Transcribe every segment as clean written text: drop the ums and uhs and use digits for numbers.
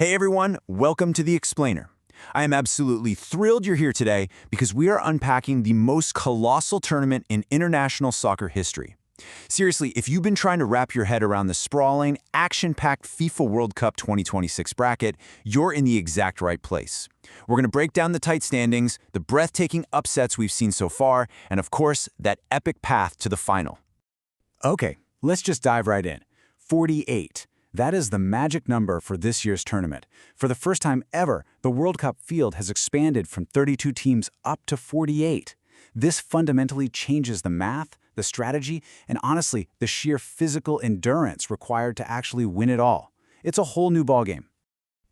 Hey everyone, welcome to The Explainer. I am absolutely thrilled you're here today because we are unpacking the most colossal tournament in international soccer history. Seriously, if you've been trying to wrap your head around the sprawling, action-packed FIFA World Cup 2026 bracket, you're in the exact right place. We're going to break down the tight standings, the breathtaking upsets we've seen so far, and of course, that epic path to the final. Okay, let's just dive right in. 48. That is the magic number for this year's tournament. For the first time ever, the World Cup field has expanded from 32 teams up to 48. This fundamentally changes the math, the strategy, and honestly, the sheer physical endurance required to actually win it all. It's a whole new ballgame.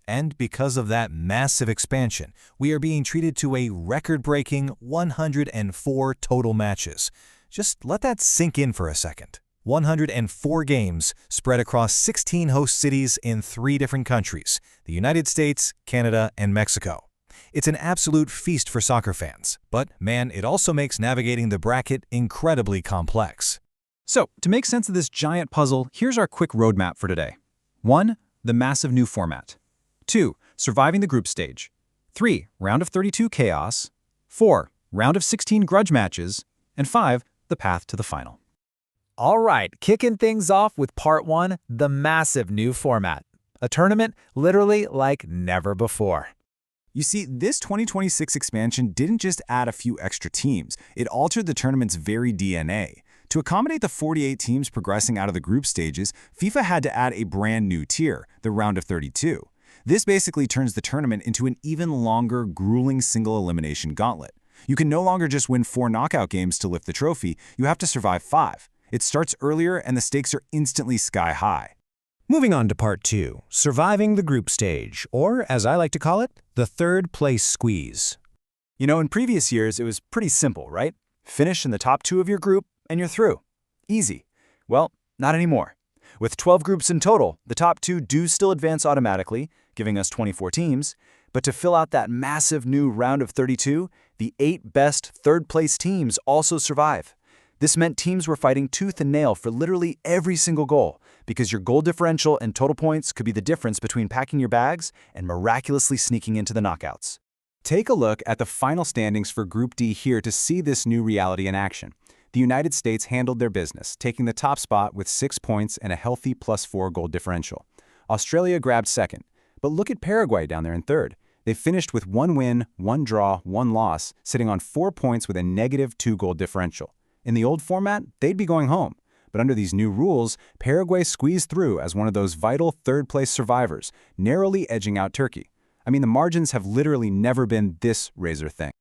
And because of that massive expansion, we are being treated to a record-breaking 104 total matches. Just let that sink in for a second. 104 games spread across 16 host cities in 3 different countries, the United States, Canada, and Mexico. It's an absolute feast for soccer fans, but man, it also makes navigating the bracket incredibly complex. So, to make sense of this giant puzzle, here's our quick roadmap for today. 1. The massive new format. 2. Surviving the group stage. 3. Round of 32 chaos. 4. Round of 16 grudge matches. And 5. The path to the final. All right, kicking things off with part 1, the massive new format. A tournament literally like never before. You see, this 2026 expansion didn't just add a few extra teams, it altered the tournament's very DNA. To accommodate the 48 teams progressing out of the group stages, FIFA had to add a brand new tier, the round of 32. This basically turns the tournament into an even longer, grueling single-elimination gauntlet. You can no longer just win 4 knockout games to lift the trophy, you have to survive 5. It starts earlier and the stakes are instantly sky high. Moving on to part 2, surviving the group stage, or as I like to call it, the third place squeeze. You know, in previous years, it was pretty simple, right? Finish in the top 2 of your group and you're through. Easy. Well, not anymore. With 12 groups in total, the top 2 do still advance automatically, giving us 24 teams, but to fill out that massive new round of 32, the 8 best third-place teams also survive. This meant teams were fighting tooth and nail for literally every single goal, because your goal differential and total points could be the difference between packing your bags and miraculously sneaking into the knockouts. Take a look at the final standings for Group D here to see this new reality in action. The United States handled their business, taking the top spot with 6 points and a healthy +4 goal differential. Australia grabbed second, but look at Paraguay down there in third. They finished with 1 win, 1 draw, 1 loss, sitting on 4 points with a -2 goal differential. In the old format, they'd be going home. But under these new rules, Paraguay squeezed through as one of those vital third-place survivors, narrowly edging out Turkey. I mean, the margins have literally never been this razor thin.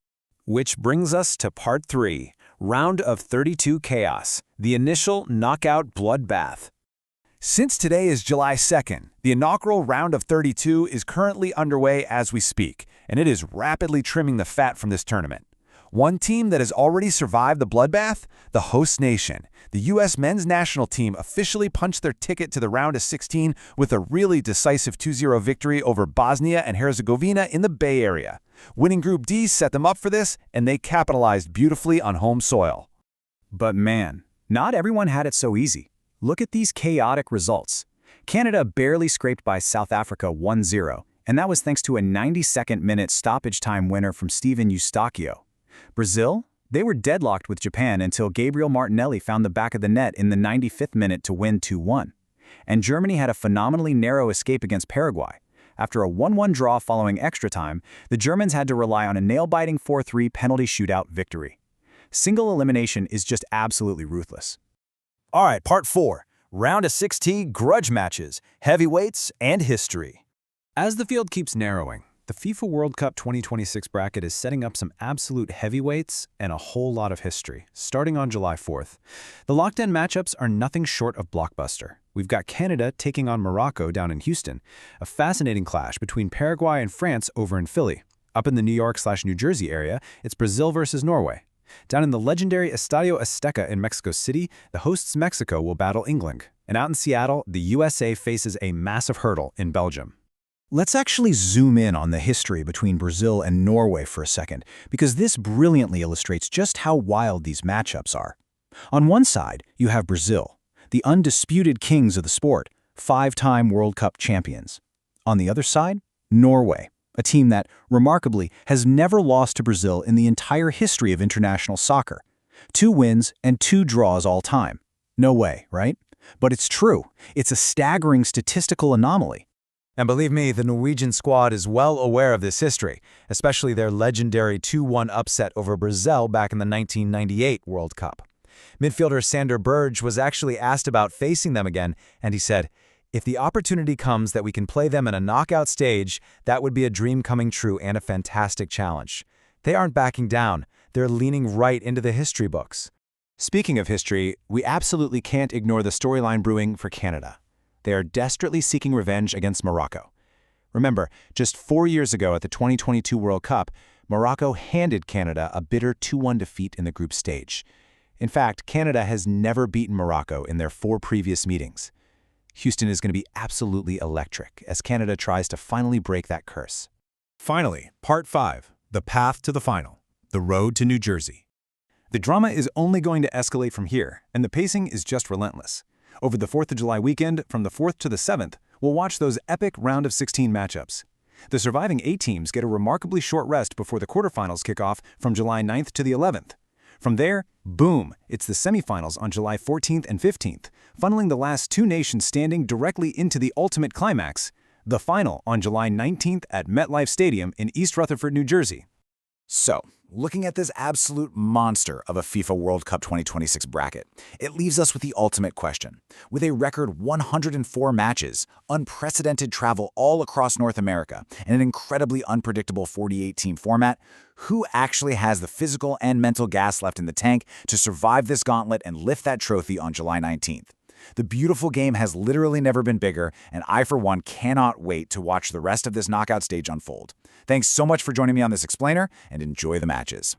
Which brings us to part 3, round of 32 chaos, the initial knockout bloodbath. Since today is July 2nd, the inaugural round of 32 is currently underway as we speak, and it is rapidly trimming the fat from this tournament. One team that has already survived the bloodbath? The host nation. The U.S. men's national team officially punched their ticket to the round of 16 with a really decisive 2-0 victory over Bosnia and Herzegovina in the Bay Area. Winning Group D set them up for this, and they capitalized beautifully on home soil. But man, not everyone had it so easy. Look at these chaotic results. Canada barely scraped by South Africa 1-0, and that was thanks to a 92nd-minute stoppage time winner from Steven Eustachio. Brazil? They were deadlocked with Japan until Gabriel Martinelli found the back of the net in the 95th minute to win 2-1. And Germany had a phenomenally narrow escape against Paraguay. After a 1-1 draw following extra time, the Germans had to rely on a nail-biting 4-3 penalty shootout victory. Single elimination is just absolutely ruthless. All right, part 4, round of 16 grudge matches, heavyweights, and history. As the field keeps narrowing, the FIFA World Cup 2026 bracket is setting up some absolute heavyweights and a whole lot of history, starting on July 4th. The locked-in matchups are nothing short of blockbuster. We've got Canada taking on Morocco down in Houston, a fascinating clash between Paraguay and France over in Philly. Up in the New York/New Jersey area, it's Brazil versus Norway. Down in the legendary Estadio Azteca in Mexico City, the hosts Mexico will battle England. And out in Seattle, the USA faces a massive hurdle in Belgium. Let's actually zoom in on the history between Brazil and Norway for a second, because this brilliantly illustrates just how wild these matchups are. On one side, you have Brazil, the undisputed kings of the sport, 5-time World Cup champions. On the other side, Norway, a team that, remarkably, has never lost to Brazil in the entire history of international soccer. 2 wins and 2 draws all time. No way, right? But it's true. It's a staggering statistical anomaly. And believe me, the Norwegian squad is well aware of this history, especially their legendary 2-1 upset over Brazil back in the 1998 World Cup. Midfielder Sander Berge was actually asked about facing them again, and he said, "If the opportunity comes that we can play them in a knockout stage, that would be a dream coming true and a fantastic challenge." They aren't backing down. They're leaning right into the history books. Speaking of history, we absolutely can't ignore the storyline brewing for Canada. They are desperately seeking revenge against Morocco. Remember, just 4 years ago at the 2022 World Cup, Morocco handed Canada a bitter 2-1 defeat in the group stage. In fact, Canada has never beaten Morocco in their 4 previous meetings. Houston is going to be absolutely electric as Canada tries to finally break that curse. Finally, Part 5, the path to the final, the road to New Jersey. The drama is only going to escalate from here, and the pacing is just relentless. Over the 4th of July weekend, from the 4th to the 7th, we'll watch those epic round of 16 matchups. The surviving 8 teams get a remarkably short rest before the quarterfinals kick off from July 9th to the 11th. From there, boom, it's the semifinals on July 14th and 15th, funneling the last 2 nations standing directly into the ultimate climax, the final on July 19th at MetLife Stadium in East Rutherford, New Jersey. So, looking at this absolute monster of a FIFA World Cup 2026 bracket, it leaves us with the ultimate question. With a record 104 matches, unprecedented travel all across North America, and an incredibly unpredictable 48-team format, who actually has the physical and mental gas left in the tank to survive this gauntlet and lift that trophy on July 19th? The beautiful game has literally never been bigger, and I, for one, cannot wait to watch the rest of this knockout stage unfold. Thanks so much for joining me on this explainer, and enjoy the matches.